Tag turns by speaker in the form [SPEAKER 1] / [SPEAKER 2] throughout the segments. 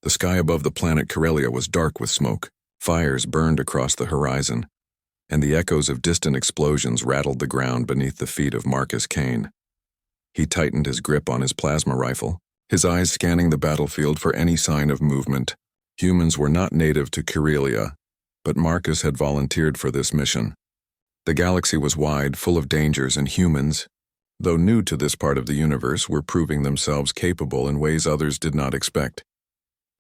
[SPEAKER 1] The sky above the planet Corellia was dark with smoke. Fires burned across the horizon, and the echoes of distant explosions rattled the ground beneath the feet of Marcus Kane. He tightened his grip on his plasma rifle, his eyes scanning the battlefield for any sign of movement. Humans were not native to Corellia, but Marcus had volunteered for this mission. The galaxy was wide, full of dangers, and humans, though new to this part of the universe, were proving themselves capable in ways others did not expect.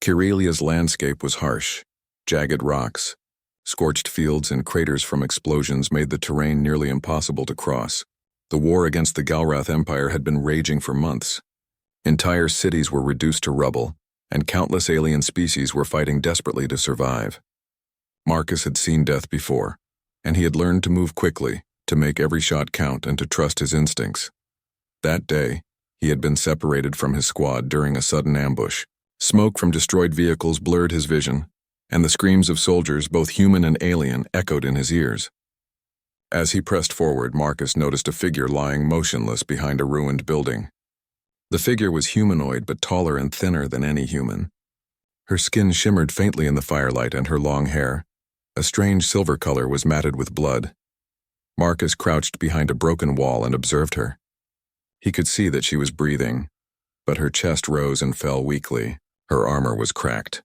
[SPEAKER 1] Corellia's landscape was harsh. Jagged rocks, scorched fields, and craters from explosions made the terrain nearly impossible to cross. The war against the Galrath Empire had been raging for months. Entire cities were reduced to rubble, and countless alien species were fighting desperately to survive. Marcus had seen death before, and he had learned to move quickly, to make every shot count, and to trust his instincts. That day, he had been separated from his squad during a sudden ambush. Smoke from destroyed vehicles blurred his vision, and the screams of soldiers, both human and alien, echoed in his ears. As he pressed forward, Marcus noticed a figure lying motionless behind a ruined building. The figure was humanoid, but taller and thinner than any human. Her skin shimmered faintly in the firelight, and her long hair, a strange silver color, was matted with blood. Marcus crouched behind a broken wall and observed her. He could see that she was breathing, but her chest rose and fell weakly. Her armor was cracked,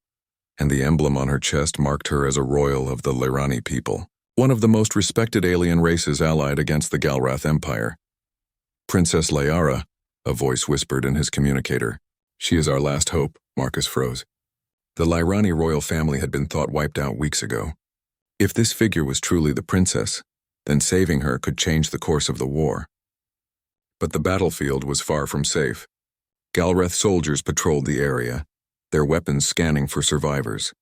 [SPEAKER 1] and the emblem on her chest marked her as a royal of the Lyrani people, one of the most respected alien races allied against the Galrath Empire. "Princess Liara," a voice whispered in his communicator. "She is our last hope," Marcus froze. The Lyrani royal family had been thought wiped out weeks ago. If this figure was truly the princess, then saving her could change the course of the war. But the battlefield was far from safe. Galrath soldiers patrolled the area, their weapons scanning for survivors.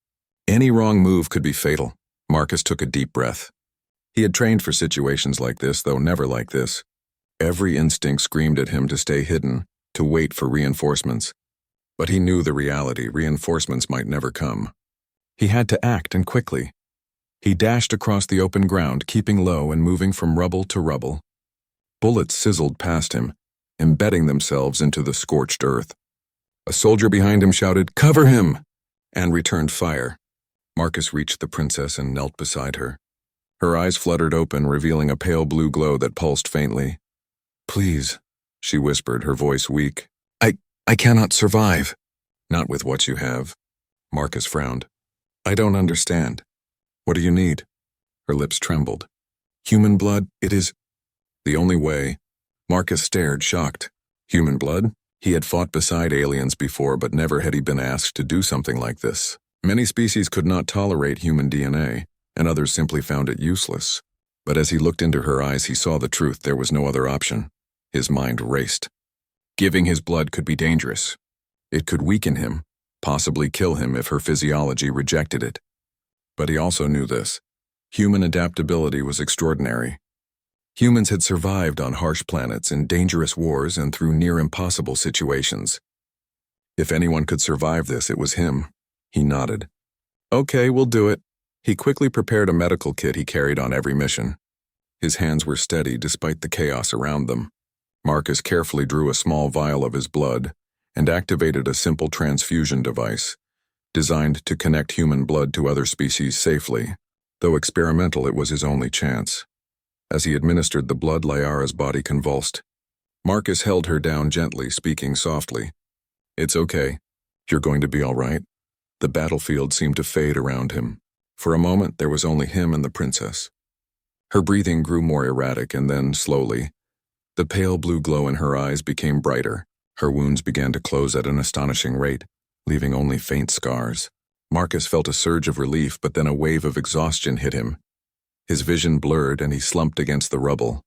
[SPEAKER 1] Any wrong move could be fatal. Marcus took a deep breath. He had trained for situations like this, though never like this. Every instinct screamed at him to stay hidden, to wait for reinforcements. But he knew the reality: reinforcements might never come. He had to act, and quickly. He dashed across the open ground, keeping low and moving from rubble to rubble. Bullets sizzled past him, embedding themselves into the scorched earth. A soldier behind him shouted, "Cover him!" and returned fire. Marcus reached the princess and knelt beside her. Her eyes fluttered open, revealing a pale blue glow that pulsed faintly. "Please," she whispered, her voice weak. I cannot survive." "Not with what you have." Marcus frowned. "I don't understand. What do you need?" Her lips trembled. "Human blood, it is the only way." Marcus stared, shocked. Human blood? He had fought beside aliens before, but never had he been asked to do something like this. Many species could not tolerate human DNA, and others simply found it useless. But as he looked into her eyes, he saw the truth. There was no other option. His mind raced. Giving his blood could be dangerous. It could weaken him, possibly kill him if her physiology rejected it. But he also knew this: human adaptability was extraordinary. Humans had survived on harsh planets, in dangerous wars, and through near-impossible situations. If anyone could survive this, it was him. He nodded. "Okay, we'll do it." He quickly prepared a medical kit he carried on every mission. His hands were steady despite the chaos around them. Marcus carefully drew a small vial of his blood and activated a simple transfusion device, designed to connect human blood to other species safely. Though experimental, it was his only chance. As he administered the blood, Liara's body convulsed. Marcus held her down gently, speaking softly. "It's okay. You're going to be all right." The battlefield seemed to fade around him. For a moment, there was only him and the princess. Her breathing grew more erratic, and then, slowly, the pale blue glow in her eyes became brighter. Her wounds began to close at an astonishing rate, leaving only faint scars. Marcus felt a surge of relief, but then a wave of exhaustion hit him. His vision blurred, and he slumped against the rubble.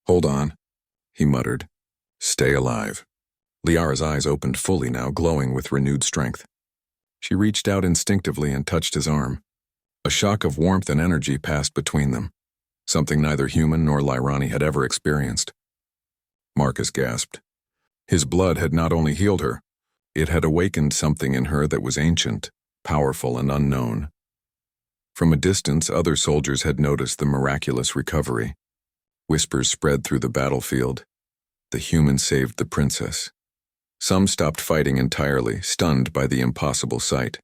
[SPEAKER 1] "Hold on," he muttered. "Stay alive." Liara's eyes opened fully now, glowing with renewed strength. She reached out instinctively and touched his arm. A shock of warmth and energy passed between them, something neither human nor Lyrani had ever experienced. Marcus gasped. His blood had not only healed her, it had awakened something in her that was ancient, powerful, and unknown. From a distance, other soldiers had noticed the miraculous recovery. Whispers spread through the battlefield. The human saved the princess. Some stopped fighting entirely, stunned by the impossible sight.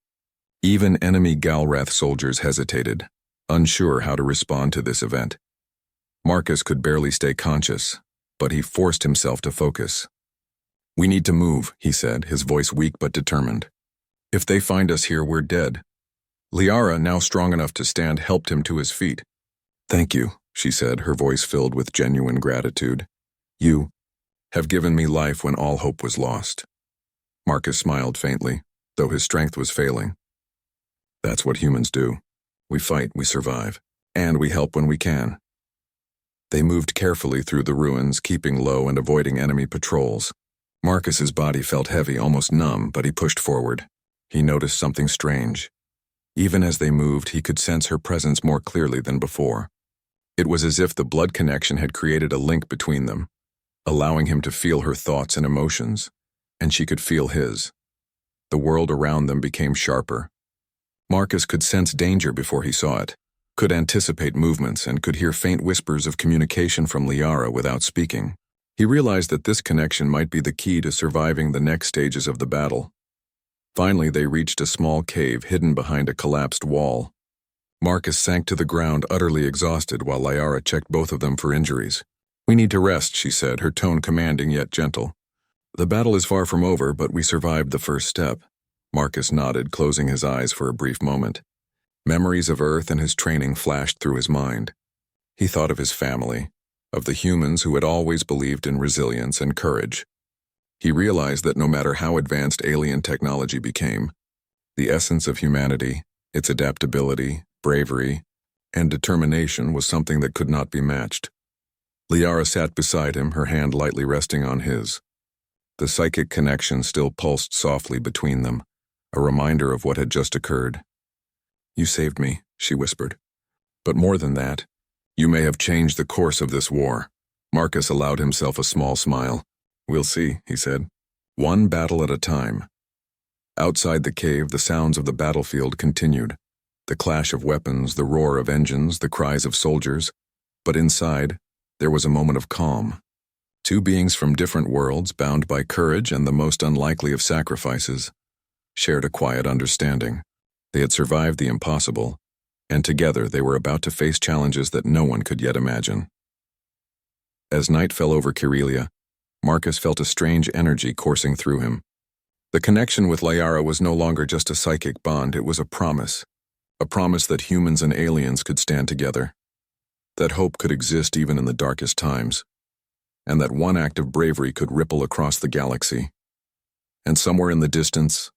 [SPEAKER 1] Even enemy Galrath soldiers hesitated, unsure how to respond to this event. Marcus could barely stay conscious, but he forced himself to focus. "We need to move," he said, his voice weak but determined. "If they find us here, we're dead." Liara, now strong enough to stand, helped him to his feet. "Thank you," she said, her voice filled with genuine gratitude. "You have given me life when all hope was lost." Marcus smiled faintly, though his strength was failing. "That's what humans do. We fight, we survive, and we help when we can." They moved carefully through the ruins, keeping low and avoiding enemy patrols. Marcus's body felt heavy, almost numb, but he pushed forward. He noticed something strange. Even as they moved, he could sense her presence more clearly than before. It was as if the blood connection had created a link between them, allowing him to feel her thoughts and emotions, and she could feel his. The world around them became sharper. Marcus could sense danger before he saw it, could anticipate movements, and could hear faint whispers of communication from Liara without speaking. He realized that this connection might be the key to surviving the next stages of the battle. Finally, they reached a small cave hidden behind a collapsed wall. Marcus sank to the ground, utterly exhausted, while Liara checked both of them for injuries. "We need to rest," she said, her tone commanding yet gentle. "The battle is far from over, but we survived the first step." Marcus nodded, closing his eyes for a brief moment. Memories of Earth and his training flashed through his mind. He thought of his family, of the humans who had always believed in resilience and courage. He realized that no matter how advanced alien technology became, the essence of humanity, its adaptability, bravery, and determination was something that could not be matched. Liara sat beside him, her hand lightly resting on his. The psychic connection still pulsed softly between them, a reminder of what had just occurred. "You saved me," she whispered. "But more than that, you may have changed the course of this war." Marcus allowed himself a small smile. "We'll see," he said. "One battle at a time." Outside the cave, the sounds of the battlefield continued. The clash of weapons, the roar of engines, the cries of soldiers. But inside, there was a moment of calm. Two beings from different worlds, bound by courage and the most unlikely of sacrifices, shared a quiet understanding. They had survived the impossible, and together they were about to face challenges that no one could yet imagine. As night fell over Kirelia, Marcus felt a strange energy coursing through him. The connection with Liara was no longer just a psychic bond, it was a promise that humans and aliens could stand together, that hope could exist even in the darkest times, and that one act of bravery could ripple across the galaxy. And somewhere in the distance,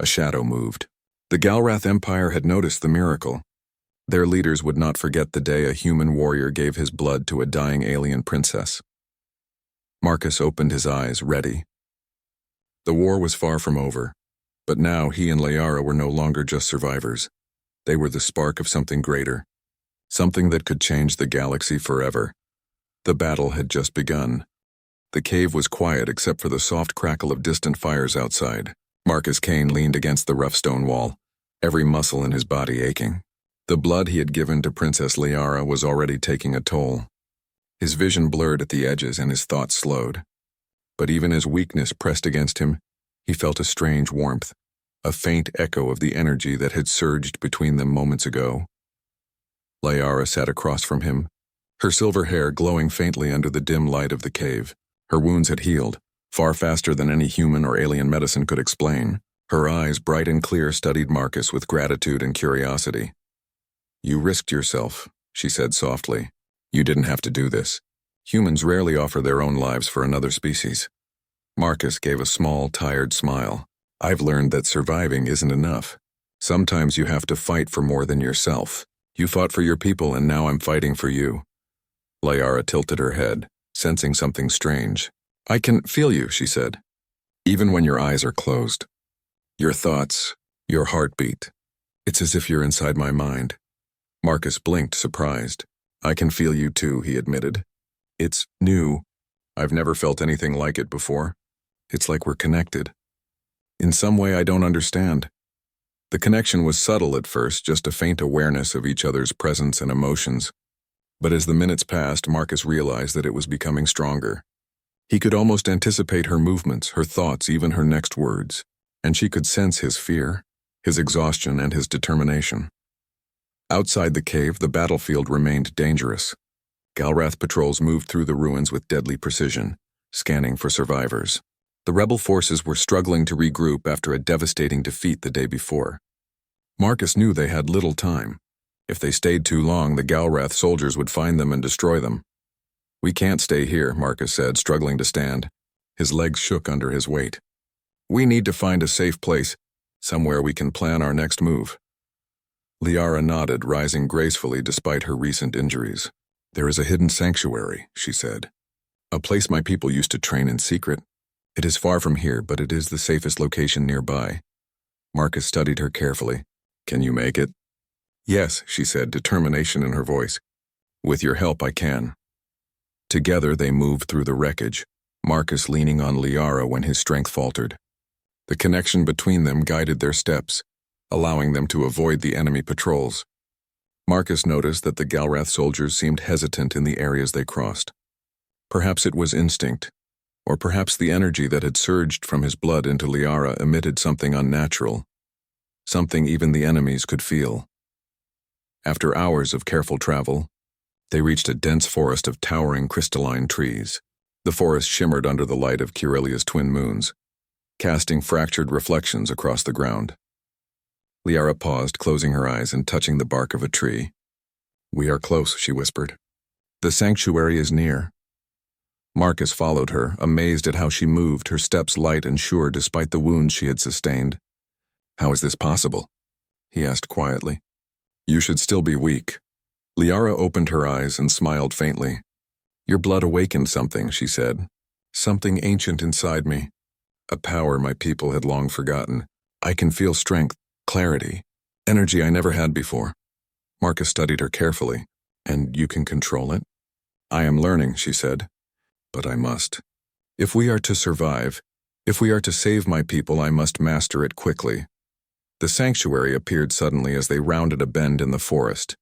[SPEAKER 1] a shadow moved. The Galrath Empire had noticed the miracle. Their leaders would not forget the day a human warrior gave his blood to a dying alien princess. Marcus opened his eyes, ready. The war was far from over, but now he and Liara were no longer just survivors. They were the spark of something greater, something that could change the galaxy forever. The battle had just begun. The cave was quiet except for the soft crackle of distant fires outside. Marcus Kane leaned against the rough stone wall, every muscle in his body aching. The blood he had given to Princess Liara was already taking a toll. His vision blurred at the edges and his thoughts slowed. But even as weakness pressed against him, he felt a strange warmth, a faint echo of the energy that had surged between them moments ago. Liara sat across from him, her silver hair glowing faintly under the dim light of the cave. Her wounds had healed, far faster than any human or alien medicine could explain. Her eyes, bright and clear, studied Marcus with gratitude and curiosity. "You risked yourself," she said softly. "You didn't have to do this. Humans rarely offer their own lives for another species." Marcus gave a small, tired smile. "I've learned that surviving isn't enough. Sometimes you have to fight for more than yourself. You fought for your people, and now I'm fighting for you." Liara tilted her head, sensing something strange. "I can feel you," she said, "even when your eyes are closed. Your thoughts, your heartbeat. It's as if you're inside my mind." Marcus blinked, surprised. "I can feel you too," he admitted. "It's new. I've never felt anything like it before. It's like we're connected. In some way I don't understand." The connection was subtle at first, just a faint awareness of each other's presence and emotions. But as the minutes passed, Marcus realized that it was becoming stronger. He could almost anticipate her movements, her thoughts, even her next words, and she could sense his fear, his exhaustion, and his determination. Outside the cave, the battlefield remained dangerous. Galrath patrols moved through the ruins with deadly precision, scanning for survivors. The rebel forces were struggling to regroup after a devastating defeat the day before. Marcus knew they had little time. If they stayed too long, the Galrath soldiers would find them and destroy them. "We can't stay here," Marcus said, struggling to stand. His legs shook under his weight. "We need to find a safe place, somewhere we can plan our next move." Liara nodded, rising gracefully despite her recent injuries. "There is a hidden sanctuary," she said. "A place my people used to train in secret. It is far from here, but it is the safest location nearby." Marcus studied her carefully. "Can you make it?" "Yes," she said, determination in her voice. "With your help, I can." Together they moved through the wreckage, Marcus leaning on Liara when his strength faltered. The connection between them guided their steps, allowing them to avoid the enemy patrols. Marcus noticed that the Galrath soldiers seemed hesitant in the areas they crossed. Perhaps it was instinct, or perhaps the energy that had surged from his blood into Liara emitted something unnatural, something even the enemies could feel. After hours of careful travel, they reached a dense forest of towering crystalline trees. The forest shimmered under the light of Curelia's twin moons, casting fractured reflections across the ground. Liara paused, closing her eyes and touching the bark of a tree. "We are close," she whispered. "The sanctuary is near." Marcus followed her, amazed at how she moved, her steps light and sure despite the wounds she had sustained. "How is this possible?" he asked quietly. "You should still be weak." Liara opened her eyes and smiled faintly. "Your blood awakened something," she said. "Something ancient inside me. A power my people had long forgotten. I can feel strength, clarity, energy I never had before." Marcus studied her carefully. "And you can control it?" "I am learning," she said. "But I must. If we are to survive, if we are to save my people, I must master it quickly." The sanctuary appeared suddenly as they rounded a bend in the forest.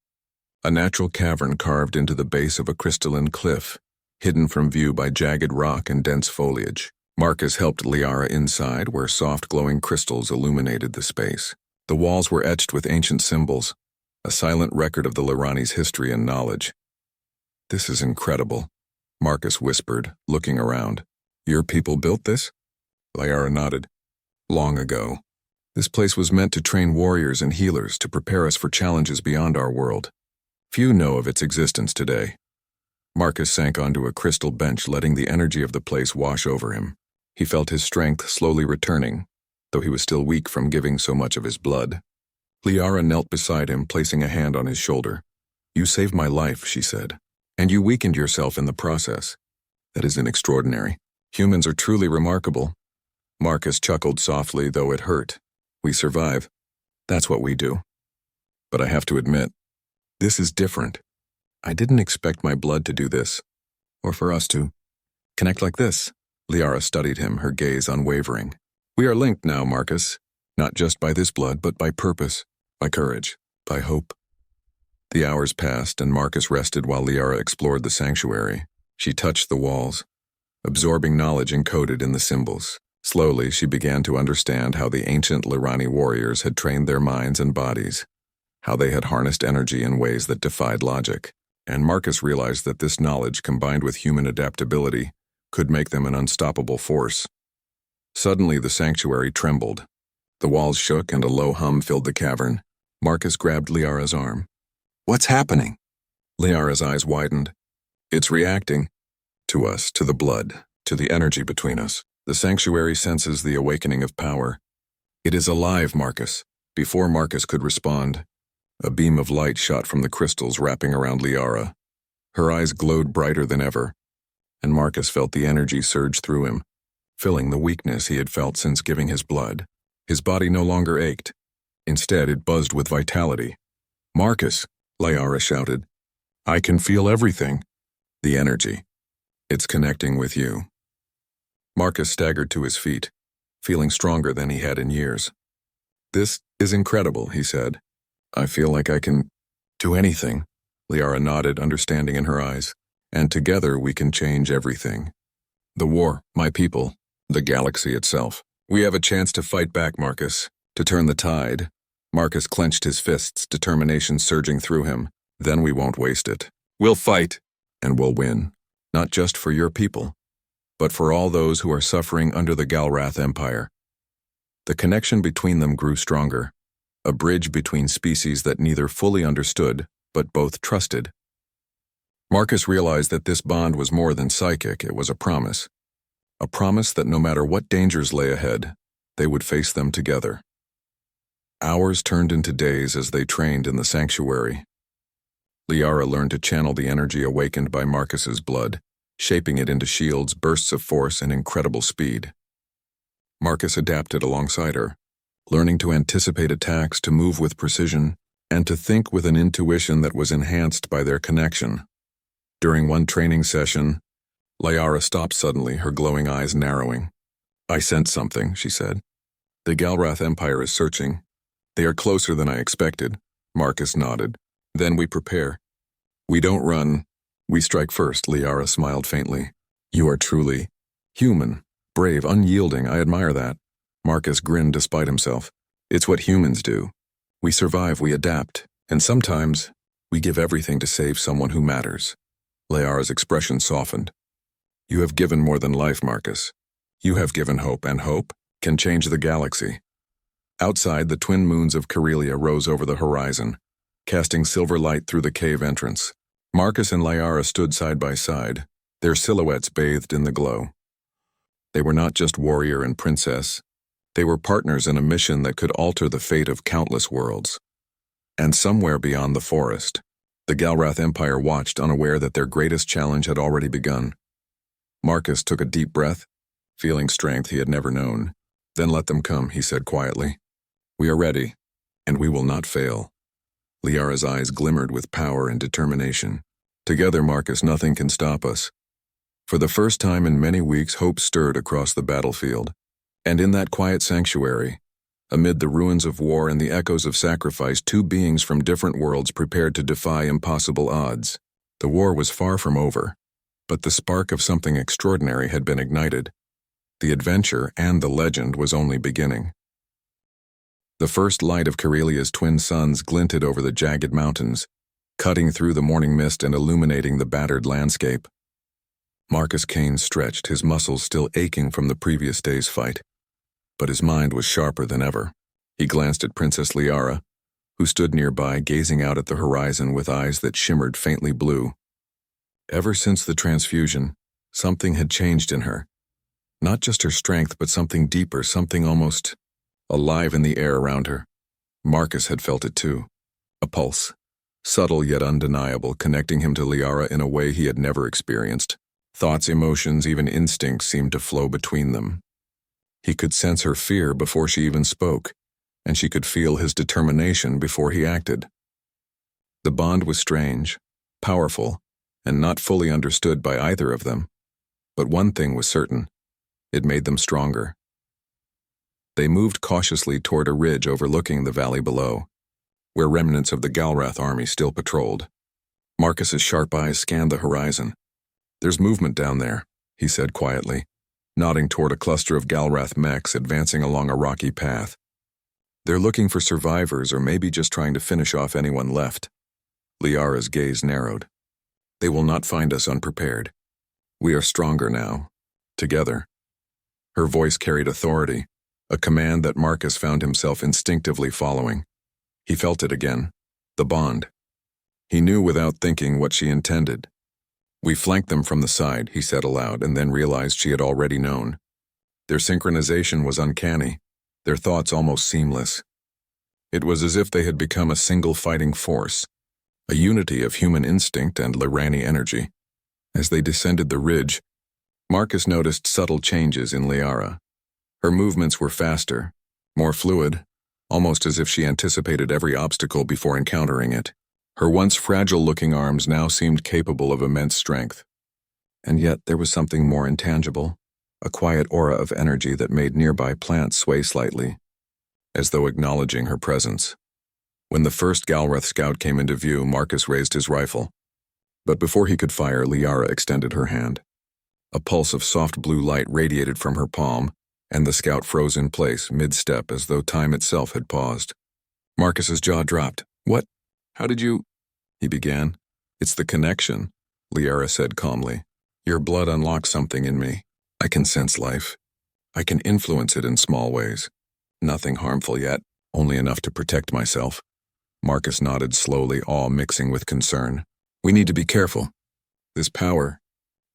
[SPEAKER 1] A natural cavern carved into the base of a crystalline cliff, hidden from view by jagged rock and dense foliage. Marcus helped Liara inside, where soft glowing crystals illuminated the space. The walls were etched with ancient symbols, a silent record of the Lirani's history and knowledge. "This is incredible," Marcus whispered, looking around. "Your people built this?" Liara nodded. "Long ago. This place was meant to train warriors and healers to prepare us for challenges beyond our world. Few know of its existence today." Marcus sank onto a crystal bench, letting the energy of the place wash over him. He felt his strength slowly returning, though he was still weak from giving so much of his blood. Liara knelt beside him, placing a hand on his shoulder. "You saved my life," she said, "and you weakened yourself in the process. That is extraordinary. Humans are truly remarkable." Marcus chuckled softly, though it hurt. "We survive. That's what we do. But I have to admit, this is different. I didn't expect my blood to do this, or for us to connect like this." Liara studied him, her gaze unwavering. "We are linked now, Marcus, not just by this blood, but by purpose, by courage, by hope." The hours passed, and Marcus rested while Liara explored the sanctuary. She touched the walls, absorbing knowledge encoded in the symbols. Slowly, she began to understand how the ancient Lirani warriors had trained their minds and bodies, how they had harnessed energy in ways that defied logic. And Marcus realized that this knowledge, combined with human adaptability, could make them an unstoppable force. Suddenly, the sanctuary trembled. The walls shook and a low hum filled the cavern. Marcus grabbed Liara's arm. "What's happening?" Liara's eyes widened. "It's reacting. To us, to the blood, to the energy between us. The sanctuary senses the awakening of power. It is alive, Marcus." Before Marcus could respond, a beam of light shot from the crystals wrapping around Liara. Her eyes glowed brighter than ever, and Marcus felt the energy surge through him, filling the weakness he had felt since giving his blood. His body no longer ached. Instead, it buzzed with vitality. "Marcus," Liara shouted, "I can feel everything." "The energy. It's connecting with you." Marcus staggered to his feet, feeling stronger than he had in years. "This is incredible," he said. "I feel like I can do anything." Liara nodded, understanding in her eyes. "And together we can change everything." The war, my people, the galaxy itself. We have a chance to fight back, Marcus. To turn the tide. Marcus clenched his fists, determination surging through him. Then we won't waste it. We'll fight, and we'll win. Not just for your people, but for all those who are suffering under the Galrath Empire. The connection between them grew stronger, a bridge between species that neither fully understood, but both trusted. Marcus realized that this bond was more than psychic, it was a promise. A promise that no matter what dangers lay ahead, they would face them together. Hours turned into days as they trained in the sanctuary. Liara learned to channel the energy awakened by Marcus's blood, shaping it into shields, bursts of force, and incredible speed. Marcus adapted alongside her, learning to anticipate attacks, to move with precision, and to think with an intuition that was enhanced by their connection. During one training session, Liara stopped suddenly, her glowing eyes narrowing. "I sense something," she said. "The Galrath Empire is searching. They are closer than I expected." Marcus nodded. "Then we prepare. We don't run. We strike first," Liara smiled faintly. "You are truly human, brave, unyielding. I admire that." Marcus grinned despite himself. "It's what humans do. We survive, we adapt, and sometimes we give everything to save someone who matters." Liara's expression softened. "You have given more than life, Marcus. You have given hope, and hope can change the galaxy." Outside, the twin moons of Corellia rose over the horizon, casting silver light through the cave entrance. Marcus and Liara stood side by side, their silhouettes bathed in the glow. They were not just warrior and princess. They were partners in a mission that could alter the fate of countless worlds. And somewhere beyond the forest, the Galrath Empire watched, unaware that their greatest challenge had already begun. Marcus took a deep breath, feeling strength he had never known. "Then let them come," he said quietly. "We are ready, and we will not fail." Liara's eyes glimmered with power and determination. "Together, Marcus, nothing can stop us." For the first time in many weeks, hope stirred across the battlefield. And in that quiet sanctuary, amid the ruins of war and the echoes of sacrifice, two beings from different worlds prepared to defy impossible odds. The war was far from over, but the spark of something extraordinary had been ignited. The adventure and the legend was only beginning. The first light of Corellia's twin suns glinted over the jagged mountains, cutting through the morning mist and illuminating the battered landscape. Marcus Kane stretched, his muscles still aching from the previous day's fight. But his mind was sharper than ever. He glanced at Princess Liara, who stood nearby, gazing out at the horizon with eyes that shimmered faintly blue. Ever since the transfusion, something had changed in her. Not just her strength, but something deeper, something almost alive in the air around her. Marcus had felt it too. A pulse, subtle yet undeniable, connecting him to Liara in a way he had never experienced. Thoughts, emotions, even instincts seemed to flow between them. He could sense her fear before she even spoke, and she could feel his determination before he acted. The bond was strange, powerful, and not fully understood by either of them. But one thing was certain: it made them stronger. They moved cautiously toward a ridge overlooking the valley below, where remnants of the Galrath army still patrolled. Marcus's sharp eyes scanned the horizon. "There's movement down there," he said quietly, nodding toward a cluster of Galrath mechs advancing along a rocky path. "They're looking for survivors, or maybe just trying to finish off anyone left." Liara's gaze narrowed. "They will not find us unprepared. We are stronger now, together." Her voice carried authority, a command that Marcus found himself instinctively following. He felt it again, the bond. He knew without thinking what she intended. "We flanked them from the side," he said aloud, and then realized she had already known. Their synchronization was uncanny, their thoughts almost seamless. It was as if they had become a single fighting force, a unity of human instinct and Lirani energy. As they descended the ridge, Marcus noticed subtle changes in Liara. Her movements were faster, more fluid, almost as if she anticipated every obstacle before encountering it. Her once fragile-looking arms now seemed capable of immense strength. And yet there was something more intangible, a quiet aura of energy that made nearby plants sway slightly, as though acknowledging her presence. When the first Galrath scout came into view, Marcus raised his rifle. But before he could fire, Liara extended her hand. A pulse of soft blue light radiated from her palm, and the scout froze in place, mid-step, as though time itself had paused. Marcus's jaw dropped. "What? How did you—" he began. "It's the connection," Liara said calmly. "Your blood unlocks something in me. I can sense life. I can influence it in small ways. Nothing harmful yet, only enough to protect myself." Marcus nodded slowly, awe mixing with concern. "We need to be careful. This power,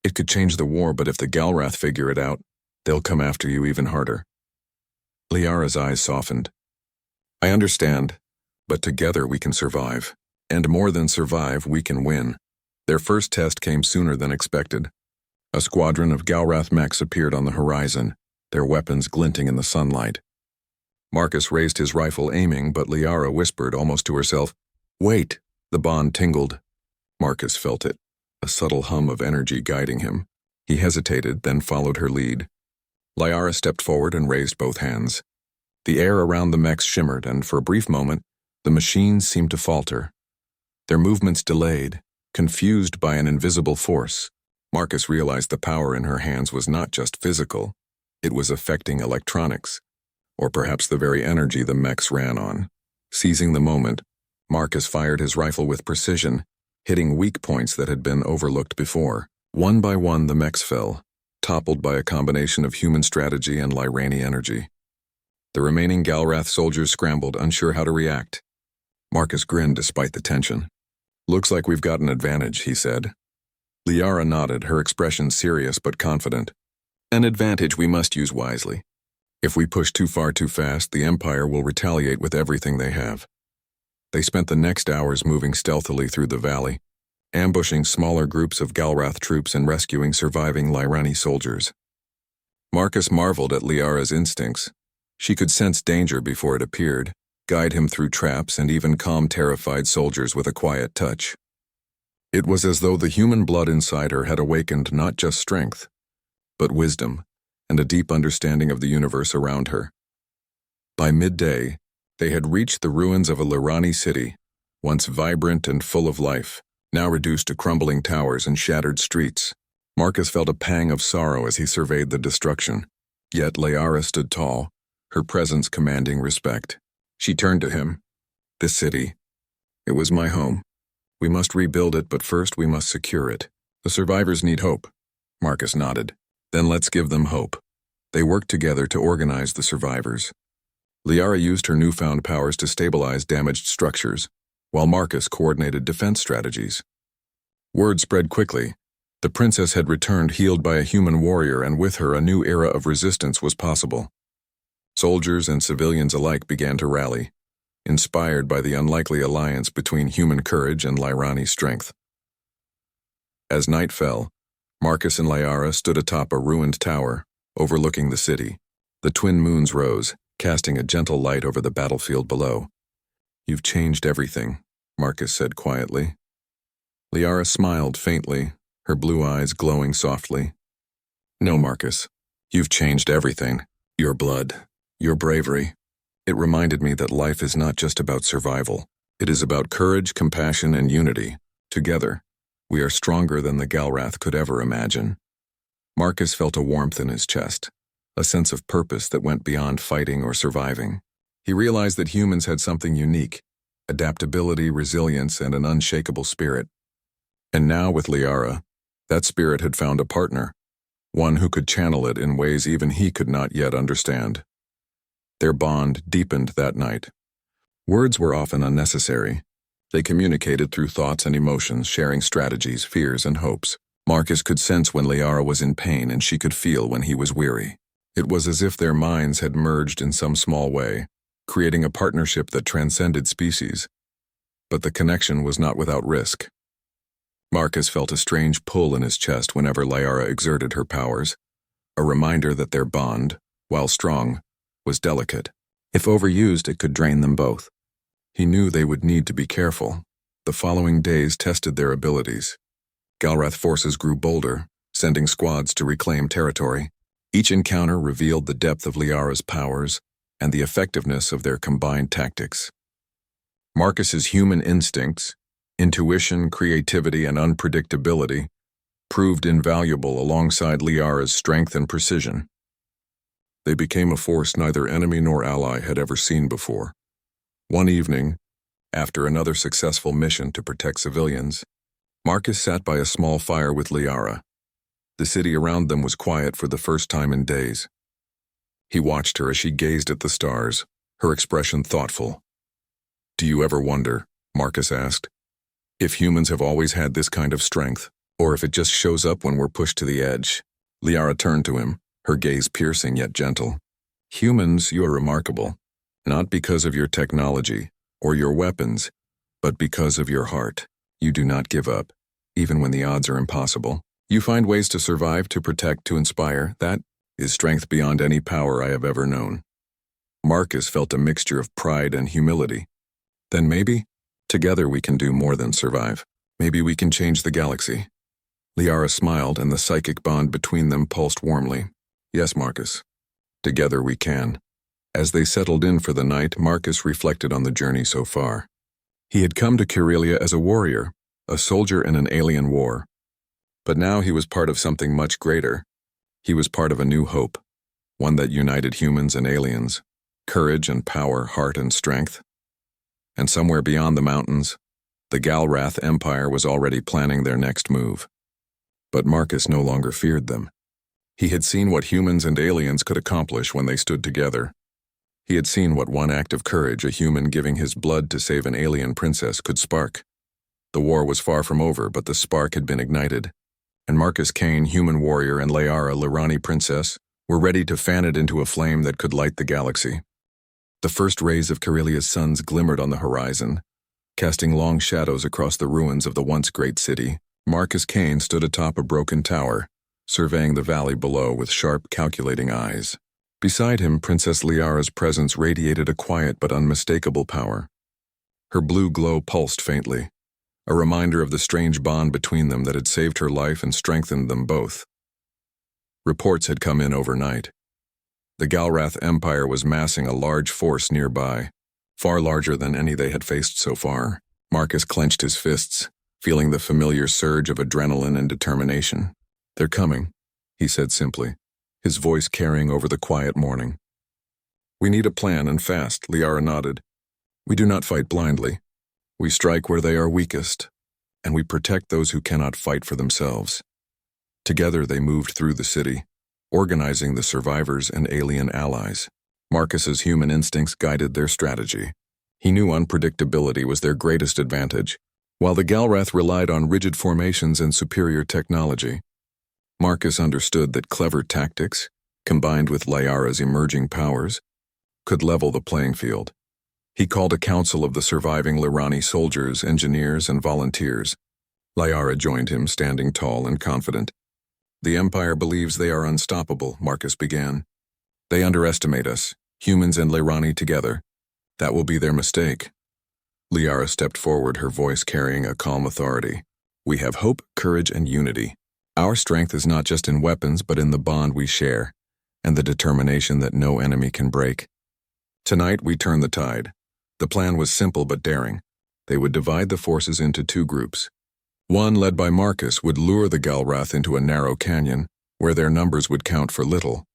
[SPEAKER 1] it could change the war, but if the Galrath figure it out, they'll come after you even harder." Liara's eyes softened. "I understand, but together we can survive. And more than survive, we can win." Their first test came sooner than expected. A squadron of Galrath mechs appeared on the horizon, their weapons glinting in the sunlight. Marcus raised his rifle, aiming, but Liara whispered almost to herself, "Wait!" The bond tingled. Marcus felt it, a subtle hum of energy guiding him. He hesitated, then followed her lead. Liara stepped forward and raised both hands. The air around the mechs shimmered, and for a brief moment, the machines seemed to falter. Their movements delayed, confused by an invisible force. Marcus realized the power in her hands was not just physical. It was affecting electronics, or perhaps the very energy the mechs ran on. Seizing the moment, Marcus fired his rifle with precision, hitting weak points that had been overlooked before. One by one, the mechs fell, toppled by a combination of human strategy and Lyrani energy. The remaining Galrath soldiers scrambled, unsure how to react. Marcus grinned despite the tension. "Looks like we've got an advantage," he said. Liara nodded, her expression serious but confident. "An advantage we must use wisely. If we push too far too fast, the Empire will retaliate with everything they have." They spent the next hours moving stealthily through the valley, ambushing smaller groups of Galrath troops and rescuing surviving Lyrani soldiers. Marcus marveled at Liara's instincts. She could sense danger before it appeared, guide him through traps, and even calm terrified soldiers with a quiet touch. It was as though the human blood inside her had awakened not just strength, but wisdom and a deep understanding of the universe around her. By midday, they had reached the ruins of a Lyrani city, once vibrant and full of life, now reduced to crumbling towers and shattered streets. Marcus felt a pang of sorrow as he surveyed the destruction. Yet Liara stood tall, her presence commanding respect. She turned to him. "This city, it was my home. We must rebuild it, but first we must secure it. The survivors need hope." Marcus nodded. "Then let's give them hope." They worked together to organize the survivors. Liara used her newfound powers to stabilize damaged structures, while Marcus coordinated defense strategies. Word spread quickly. The princess had returned, healed by a human warrior, and with her a new era of resistance was possible. Soldiers and civilians alike began to rally, inspired by the unlikely alliance between human courage and Lyrani strength. As night fell, Marcus and Liara stood atop a ruined tower, overlooking the city. The twin moons rose, casting a gentle light over the battlefield below. "You've changed everything," Marcus said quietly. Liara smiled faintly, her blue eyes glowing softly. "No, Marcus, you've changed everything. Your blood, your bravery. It reminded me that life is not just about survival. It is about courage, compassion, and unity. Together, we are stronger than the Galrath could ever imagine." Marcus felt a warmth in his chest, a sense of purpose that went beyond fighting or surviving. He realized that humans had something unique: adaptability, resilience, and an unshakable spirit. And now, with Liara, that spirit had found a partner, one who could channel it in ways even he could not yet understand. Their bond deepened that night. Words were often unnecessary. They communicated through thoughts and emotions, sharing strategies, fears, and hopes. Marcus could sense when Liara was in pain, and she could feel when he was weary. It was as if their minds had merged in some small way, creating a partnership that transcended species. But the connection was not without risk. Marcus felt a strange pull in his chest whenever Liara exerted her powers, a reminder that their bond, while strong, was delicate. If overused, it could drain them both. He knew they would need to be careful. The following days tested their abilities. Galrath forces grew bolder, sending squads to reclaim territory. Each encounter revealed the depth of Liara's powers and the effectiveness of their combined tactics. Marcus's human instincts, intuition, creativity, and unpredictability proved invaluable alongside Liara's strength and precision. They became a force neither enemy nor ally had ever seen before. One evening, after another successful mission to protect civilians, Marcus sat by a small fire with Liara. The city around them was quiet for the first time in days. He watched her as she gazed at the stars, her expression thoughtful. "Do you ever wonder," Marcus asked, "if humans have always had this kind of strength, or if it just shows up when we're pushed to the edge?" Liara turned to him, her gaze piercing yet gentle. "Humans, you are remarkable, not because of your technology or your weapons, but because of your heart. You do not give up, even when the odds are impossible. You find ways to survive, to protect, to inspire. That is strength beyond any power I have ever known." Marcus felt a mixture of pride and humility. Then maybe, together we can do more than survive. Maybe we can change the galaxy. Liara smiled, and the psychic bond between them pulsed warmly. "Yes, Marcus. Together we can." As they settled in for the night, Marcus reflected on the journey so far. He had come to Corellia as a warrior, a soldier in an alien war. But now he was part of something much greater. He was part of a new hope, one that united humans and aliens, courage and power, heart and strength. And somewhere beyond the mountains, the Galrath Empire was already planning their next move. But Marcus no longer feared them. He had seen what humans and aliens could accomplish when they stood together. He had seen what one act of courage, a human giving his blood to save an alien princess, could spark. The war was far from over, but the spark had been ignited. And Marcus Kane, human warrior, and Liara, Lirani princess, were ready to fan it into a flame that could light the galaxy. The first rays of Corellia's suns glimmered on the horizon, casting long shadows across the ruins of the once great city. Marcus Kane stood atop a broken tower, surveying the valley below with sharp, calculating eyes. Beside him, Princess Liara's presence radiated a quiet but unmistakable power. Her blue glow pulsed faintly, a reminder of the strange bond between them that had saved her life and strengthened them both. Reports had come in overnight. The Galrath Empire was massing a large force nearby, far larger than any they had faced so far. Marcus clenched his fists, feeling the familiar surge of adrenaline and determination. "They're coming," he said simply, his voice carrying over the quiet morning. "We need a plan, and fast," Liara nodded. "We do not fight blindly. We strike where they are weakest, and we protect those who cannot fight for themselves." Together they moved through the city, organizing the survivors and alien allies. Marcus's human instincts guided their strategy. He knew unpredictability was their greatest advantage, while the Galrath relied on rigid formations and superior technology. Marcus understood that clever tactics, combined with Liara's emerging powers, could level the playing field. He called a council of the surviving Lirani soldiers, engineers, and volunteers. Liara joined him, standing tall and confident. "The Empire believes they are unstoppable," Marcus began. "They underestimate us, humans and Lirani together. That will be their mistake." Liara stepped forward, her voice carrying a calm authority. "We have hope, courage, and unity. Our strength is not just in weapons, but in the bond we share, and the determination that no enemy can break. Tonight we turn the tide." The plan was simple but daring. They would divide the forces into two groups. One, led by Marcus, would lure the Galrath into a narrow canyon, where their numbers would count for little.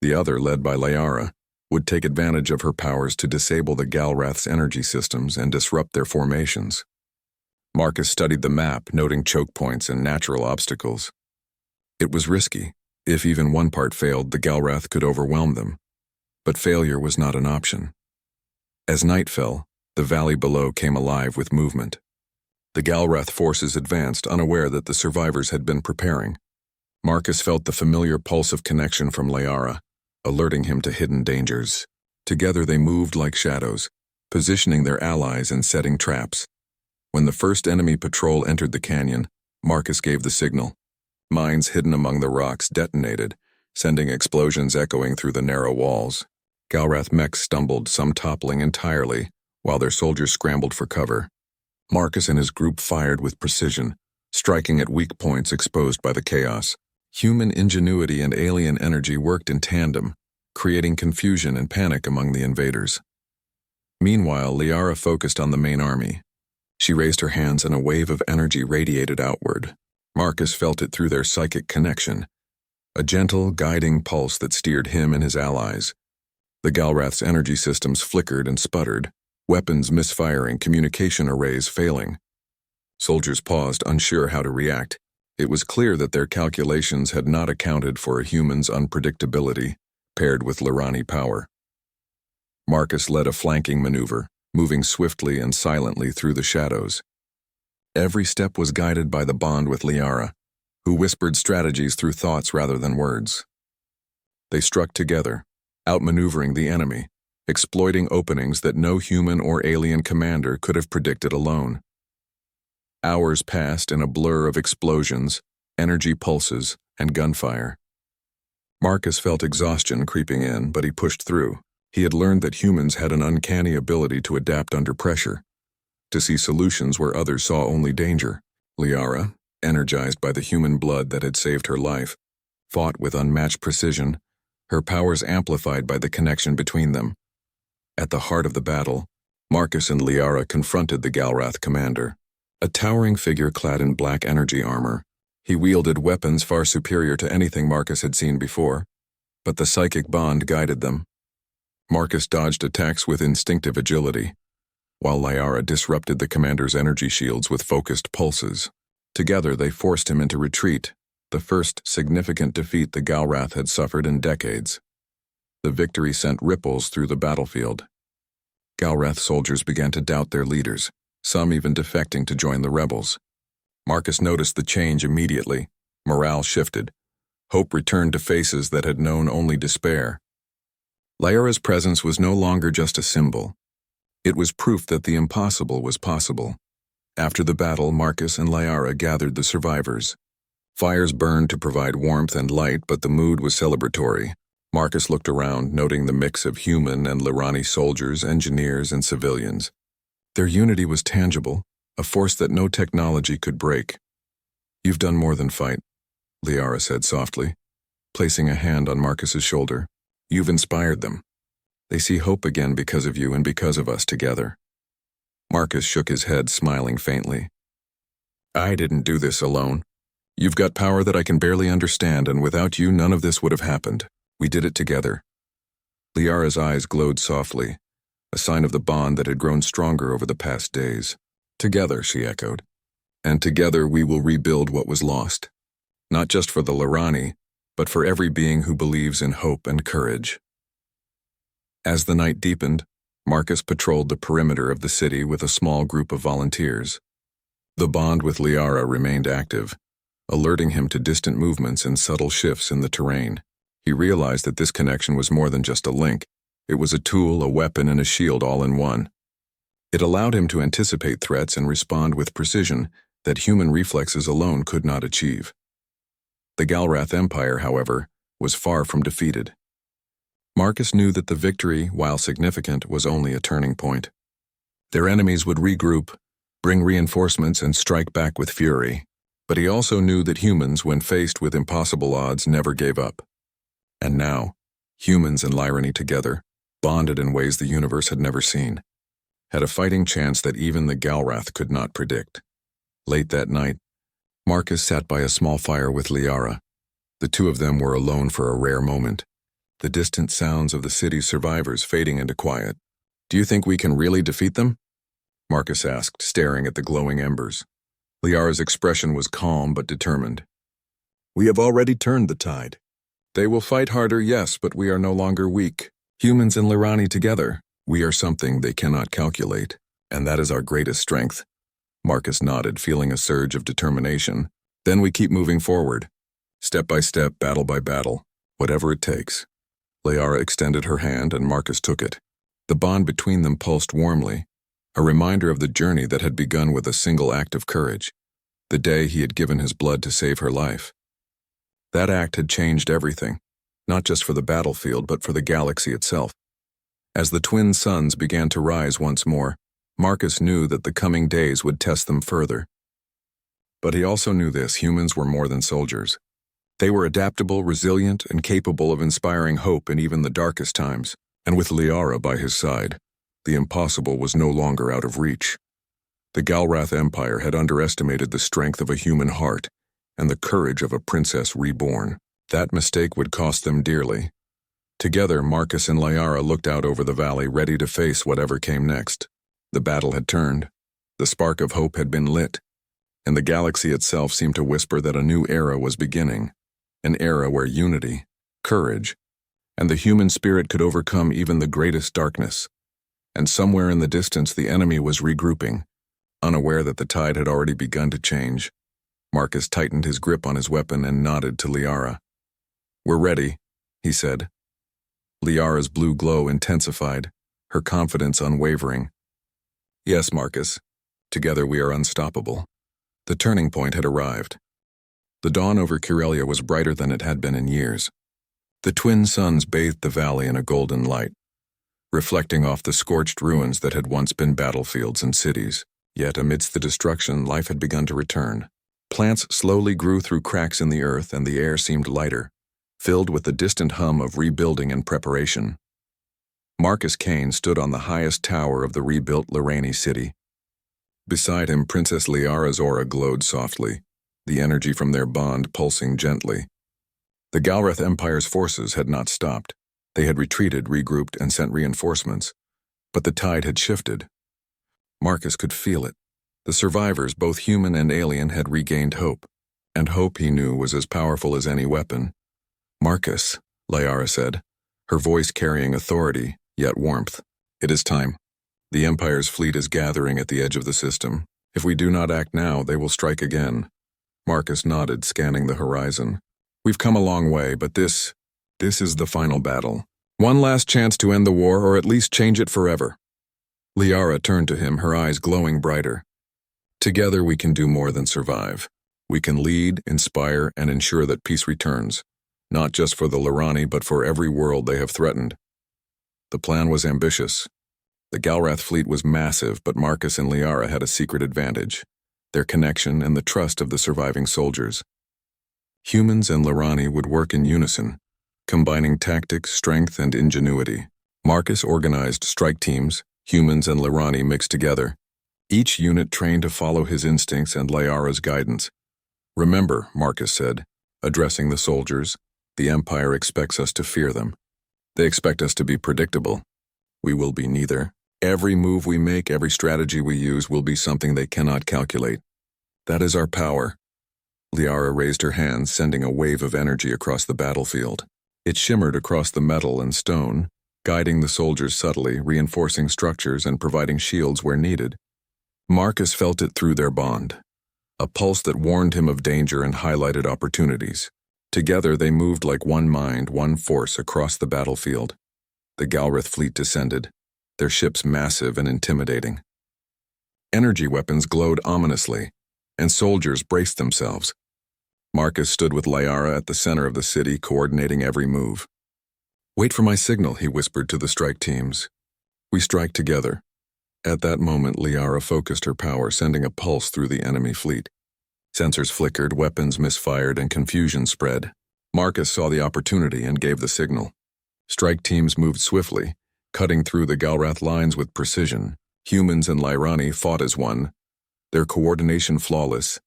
[SPEAKER 1] The other, led by Liara, would take advantage of her powers to disable the Galrath's energy systems and disrupt their formations. Marcus studied the map, noting choke points and natural obstacles. It was risky. If even one part failed, the Galrath could overwhelm them. But failure was not an option. As night fell, the valley below came alive with movement. The Galrath forces advanced, unaware that the survivors had been preparing. Marcus felt the familiar pulse of connection from Liara, alerting him to hidden dangers. Together they moved like shadows, positioning their allies and setting traps. When the first enemy patrol entered the canyon, Marcus gave the signal. Mines hidden among the rocks detonated, sending explosions echoing through the narrow walls. Galrath mechs stumbled, some toppling entirely, while their soldiers scrambled for cover. Marcus and his group fired with precision, striking at weak points exposed by the chaos. Human ingenuity and alien energy worked in tandem, creating confusion and panic among the invaders. Meanwhile, Liara focused on the main army. She raised her hands and a wave of energy radiated outward. Marcus felt it through their psychic connection, a gentle, guiding pulse that steered him and his allies. The Galrath's energy systems flickered and sputtered, weapons misfiring, communication arrays failing. Soldiers paused, unsure how to react. It was clear that their calculations had not accounted for a human's unpredictability, paired with Lirani power. Marcus led a flanking maneuver, moving swiftly and silently through the shadows. Every step was guided by the bond with Liara, who whispered strategies through thoughts rather than words. They struck together, outmaneuvering the enemy, exploiting openings that no human or alien commander could have predicted alone. Hours passed in a blur of explosions, energy pulses, and gunfire. Marcus felt exhaustion creeping in, but he pushed through. He had learned that humans had an uncanny ability to adapt under pressure, to see solutions where others saw only danger. Liara, energized by the human blood that had saved her life, fought with unmatched precision, her powers amplified by the connection between them. At the heart of the battle, Marcus and Liara confronted the Galrath commander, a towering figure clad in black energy armor. He wielded weapons far superior to anything Marcus had seen before, but the psychic bond guided them. Marcus dodged attacks with instinctive agility, while Liara disrupted the commander's energy shields with focused pulses. Together they forced him into retreat, the first significant defeat the Galrath had suffered in decades. The victory sent ripples through the battlefield. Galrath soldiers began to doubt their leaders, some even defecting to join the rebels. Marcus noticed the change immediately. Morale shifted. Hope returned to faces that had known only despair. Liara's presence was no longer just a symbol. It was proof that the impossible was possible. After the battle, Marcus and Liara gathered the survivors. Fires burned to provide warmth and light, but the mood was celebratory. Marcus looked around, noting the mix of human and Lirani soldiers, engineers, and civilians. Their unity was tangible, a force that no technology could break. "You've done more than fight," Liara said softly, placing a hand on Marcus's shoulder. "You've inspired them. They see hope again because of you and because of us together." Marcus shook his head, smiling faintly. "I didn't do this alone. You've got power that I can barely understand, and without you, none of this would have happened. We did it together." Liara's eyes glowed softly, a sign of the bond that had grown stronger over the past days. "Together," she echoed. "And together we will rebuild what was lost. Not just for the Lirani, but for every being who believes in hope and courage." As the night deepened, Marcus patrolled the perimeter of the city with a small group of volunteers. The bond with Liara remained active, alerting him to distant movements and subtle shifts in the terrain. He realized that this connection was more than just a link. It was a tool, a weapon, and a shield all in one. It allowed him to anticipate threats and respond with precision that human reflexes alone could not achieve. The Galrath Empire, however, was far from defeated. Marcus knew that the victory, while significant, was only a turning point. Their enemies would regroup, bring reinforcements, and strike back with fury. But he also knew that humans, when faced with impossible odds, never gave up. And now, humans and Lirani together, bonded in ways the universe had never seen, had a fighting chance that even the Galrath could not predict. Late that night, Marcus sat by a small fire with Liara. The two of them were alone for a rare moment, the distant sounds of the city's survivors fading into quiet. "Do you think we can really defeat them?" Marcus asked, staring at the glowing embers. Liara's expression was calm but determined. "We have already turned the tide. They will fight harder, yes, but we are no longer weak. Humans and Lirani together, we are something they cannot calculate, and that is our greatest strength." Marcus nodded, feeling a surge of determination. "Then we keep moving forward, step by step, battle by battle, whatever it takes." Liara extended her hand and Marcus took it. The bond between them pulsed warmly, a reminder of the journey that had begun with a single act of courage, the day he had given his blood to save her life. That act had changed everything, not just for the battlefield but for the galaxy itself. As the twin suns began to rise once more, Marcus knew that the coming days would test them further. But he also knew this: humans were more than soldiers. They were adaptable, resilient, and capable of inspiring hope in even the darkest times. And with Liara by his side, the impossible was no longer out of reach. The Galrath Empire had underestimated the strength of a human heart, and the courage of a princess reborn. That mistake would cost them dearly. Together, Marcus and Liara looked out over the valley, ready to face whatever came next. The battle had turned. The spark of hope had been lit, and the galaxy itself seemed to whisper that a new era was beginning, an era where unity, courage, and the human spirit could overcome even the greatest darkness. And somewhere in the distance, the enemy was regrouping, unaware that the tide had already begun to change. Marcus tightened his grip on his weapon and nodded to Liara. "We're ready," he said. Liara's blue glow intensified, her confidence unwavering. "Yes, Marcus. Together we are unstoppable." The turning point had arrived. The dawn over Corellia was brighter than it had been in years. The twin suns bathed the valley in a golden light, reflecting off the scorched ruins that had once been battlefields and cities. Yet amidst the destruction, life had begun to return. Plants slowly grew through cracks in the earth, and the air seemed lighter, filled with the distant hum of rebuilding and preparation. Marcus Kane stood on the highest tower of the rebuilt Lorraine city. Beside him, Princess Liara's aura glowed softly, the energy from their bond pulsing gently. The Galrath Empire's forces had not stopped. They had retreated, regrouped, and sent reinforcements. But the tide had shifted. Marcus could feel it. The survivors, both human and alien, had regained hope. And hope, he knew, was as powerful as any weapon. "Marcus," Liara said, her voice carrying authority, yet warmth. "It is time. The Empire's fleet is gathering at the edge of the system. If we do not act now, they will strike again." Marcus nodded, scanning the horizon. "We've come a long way, but this is the final battle. One last chance to end the war, or at least change it forever." Liara turned to him, her eyes glowing brighter. "Together we can do more than survive. We can lead, inspire, and ensure that peace returns, not just for the Lorani, but for every world they have threatened." The plan was ambitious. The Galrath fleet was massive, but Marcus and Liara had a secret advantage: their connection and the trust of the surviving soldiers. Humans and Lorani would work in unison, combining tactics, strength, and ingenuity. Marcus organized strike teams, humans and Lorani mixed together, each unit trained to follow his instincts and Liara's guidance. "Remember," Marcus said, addressing the soldiers, "the Empire expects us to fear them. They expect us to be predictable. We will be neither. Every move we make, every strategy we use will be something they cannot calculate. That is our power." Liara raised her hands, sending a wave of energy across the battlefield. It shimmered across the metal and stone, guiding the soldiers subtly, reinforcing structures and providing shields where needed. Marcus felt it through their bond, a pulse that warned him of danger and highlighted opportunities. Together they moved like one mind, one force across the battlefield. The Galrath fleet descended, their ships massive and intimidating. Energy weapons glowed ominously, and soldiers braced themselves. Marcus stood with Liara at the center of the city, coordinating every move. "Wait for my signal," he whispered to the strike teams. "We strike together." At that moment, Liara focused her power, sending a pulse through the enemy fleet. Sensors flickered, weapons misfired, and confusion spread. Marcus saw the opportunity and gave the signal. Strike teams moved swiftly, cutting through the Galrath lines with precision. Humans and Lorani fought as one, their coordination flawless,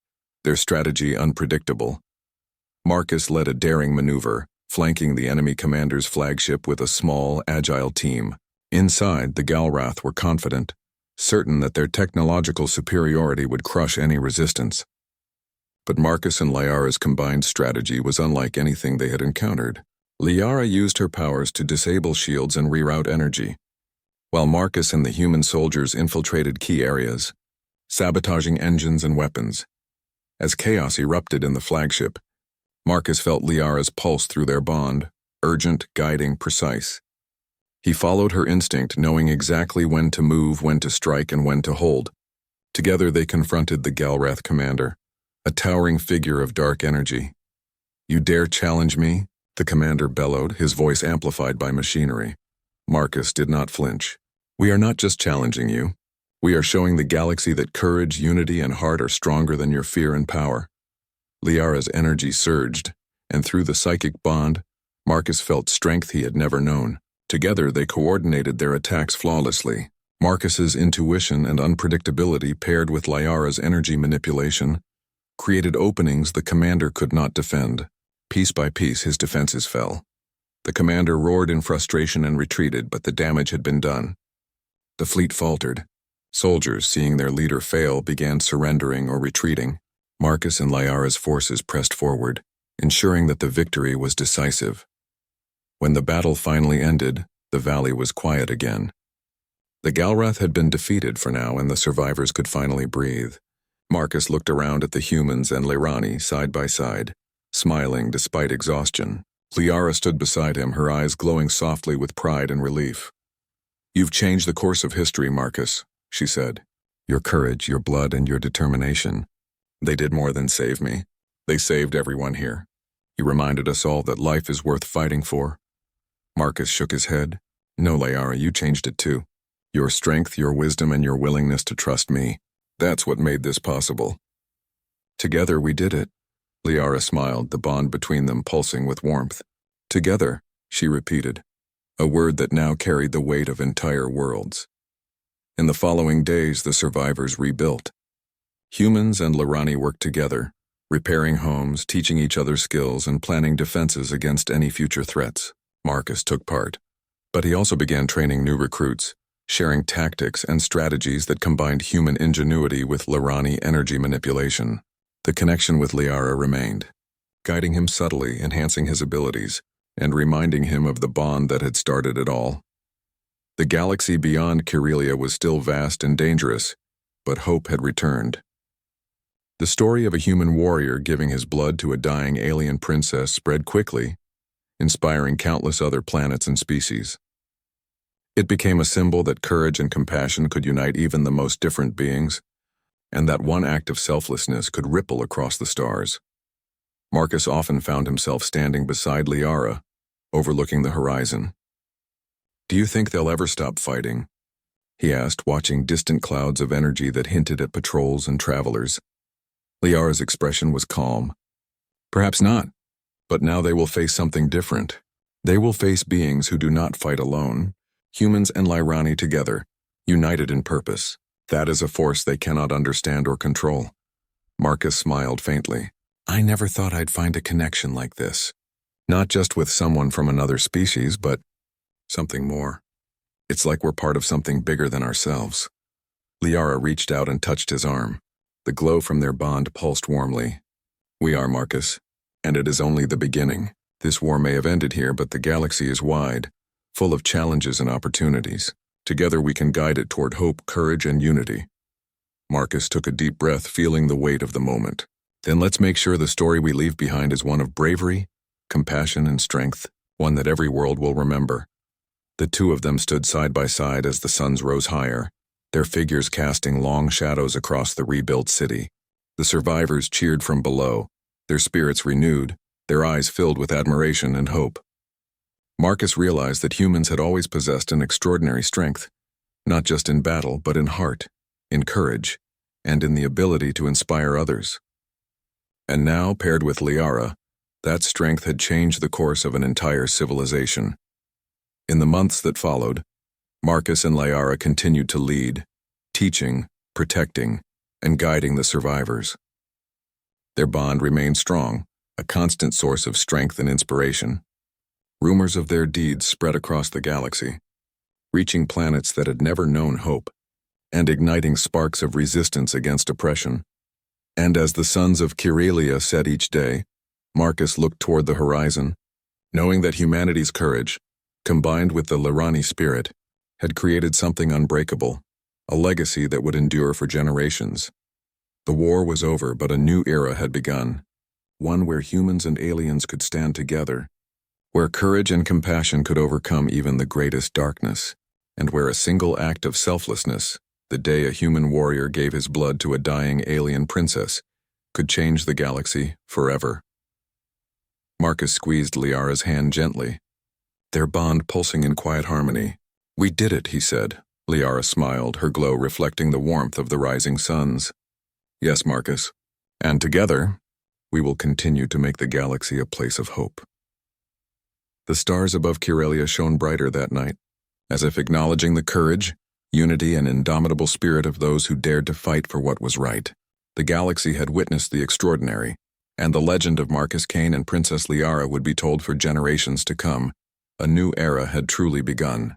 [SPEAKER 1] their strategy unpredictable. Marcus led a daring maneuver, flanking the enemy commander's flagship with a small, agile team. Inside, the Galrath were confident, certain that their technological superiority would crush any resistance. But Marcus and Liara's combined strategy was unlike anything they had encountered. Liara used her powers to disable shields and reroute energy, while Marcus and the human soldiers infiltrated key areas, sabotaging engines and weapons. As chaos erupted in the flagship, Marcus felt Liara's pulse through their bond, urgent, guiding, precise. He followed her instinct, knowing exactly when to move, when to strike, and when to hold. Together they confronted the Galrath commander, a towering figure of dark energy. "You dare challenge me?" the commander bellowed, his voice amplified by machinery. Marcus did not flinch. "We are not just challenging you. We are showing the galaxy that courage, unity, and heart are stronger than your fear and power." Liara's energy surged, and through the psychic bond, Marcus felt strength he had never known. Together they coordinated their attacks flawlessly. Marcus's intuition and unpredictability paired with Liara's energy manipulation created openings the commander could not defend. Piece by piece, his defenses fell. The commander roared in frustration and retreated, but the damage had been done. The fleet faltered. Soldiers, seeing their leader fail, began surrendering or retreating. Marcus and Liara's forces pressed forward, ensuring that the victory was decisive. When the battle finally ended, the valley was quiet again. The Galrath had been defeated for now, and the survivors could finally breathe. Marcus looked around at the humans and Lirani side by side, smiling despite exhaustion. Liara stood beside him, her eyes glowing softly with pride and relief. "You've changed the course of history, Marcus," she said. "Your courage, your blood, and your determination. They did more than save me. They saved everyone here. You reminded us all that life is worth fighting for." Marcus shook his head. "No, Liara, you changed it too. Your strength, your wisdom, and your willingness to trust me. That's what made this possible." "Together we did it." Liara smiled, the bond between them pulsing with warmth. "Together," she repeated, a word that now carried the weight of entire worlds. In the following days, the survivors rebuilt. Humans and Lirani worked together, repairing homes, teaching each other skills, and planning defenses against any future threats. Marcus took part, but he also began training new recruits, sharing tactics and strategies that combined human ingenuity with Lirani energy manipulation. The connection with Liara remained, guiding him subtly, enhancing his abilities, and reminding him of the bond that had started it all. The galaxy beyond Kyrelia was still vast and dangerous, but hope had returned. The story of a human warrior giving his blood to a dying alien princess spread quickly, inspiring countless other planets and species. It became a symbol that courage and compassion could unite even the most different beings, and that one act of selflessness could ripple across the stars. Marcus often found himself standing beside Liara, overlooking the horizon. "Do you think they'll ever stop fighting?" he asked, watching distant clouds of energy that hinted at patrols and travelers. Liara's expression was calm. "Perhaps not, but now they will face something different. They will face beings who do not fight alone, humans and Lirani together, united in purpose. That is a force they cannot understand or control." Marcus smiled faintly. "I never thought I'd find a connection like this. Not just with someone from another species, but something more. It's like we're part of something bigger than ourselves." Liara reached out and touched his arm. The glow from their bond pulsed warmly. "We are, Marcus, and it is only the beginning. This war may have ended here, but the galaxy is wide, full of challenges and opportunities. Together we can guide it toward hope, courage, and unity." Marcus took a deep breath, feeling the weight of the moment. "Then let's make sure the story we leave behind is one of bravery, compassion, and strength, one that every world will remember." The two of them stood side by side as the suns rose higher, their figures casting long shadows across the rebuilt city. The survivors cheered from below, their spirits renewed, their eyes filled with admiration and hope. Marcus realized that humans had always possessed an extraordinary strength, not just in battle, but in heart, in courage, and in the ability to inspire others. And now, paired with Liara, that strength had changed the course of an entire civilization. In the months that followed, Marcus and Liara continued to lead, teaching, protecting, and guiding the survivors. Their bond remained strong, a constant source of strength and inspiration. Rumors of their deeds spread across the galaxy, reaching planets that had never known hope, and igniting sparks of resistance against oppression. And as the suns of Kyrelia set each day, Marcus looked toward the horizon, knowing that humanity's courage, combined with the Lirani spirit, had created something unbreakable, a legacy that would endure for generations. The war was over, but a new era had begun, one where humans and aliens could stand together, where courage and compassion could overcome even the greatest darkness, and where a single act of selflessness, the day a human warrior gave his blood to a dying alien princess, could change the galaxy forever. Marcus squeezed Liara's hand gently, their bond pulsing in quiet harmony. "We did it," he said. Liara smiled, her glow reflecting the warmth of the rising suns. "Yes, Marcus. And together, we will continue to make the galaxy a place of hope." The stars above Kyrelia shone brighter that night, as if acknowledging the courage, unity, and indomitable spirit of those who dared to fight for what was right. The galaxy had witnessed the extraordinary, and the legend of Marcus Kane and Princess Liara would be told for generations to come. A new era had truly begun.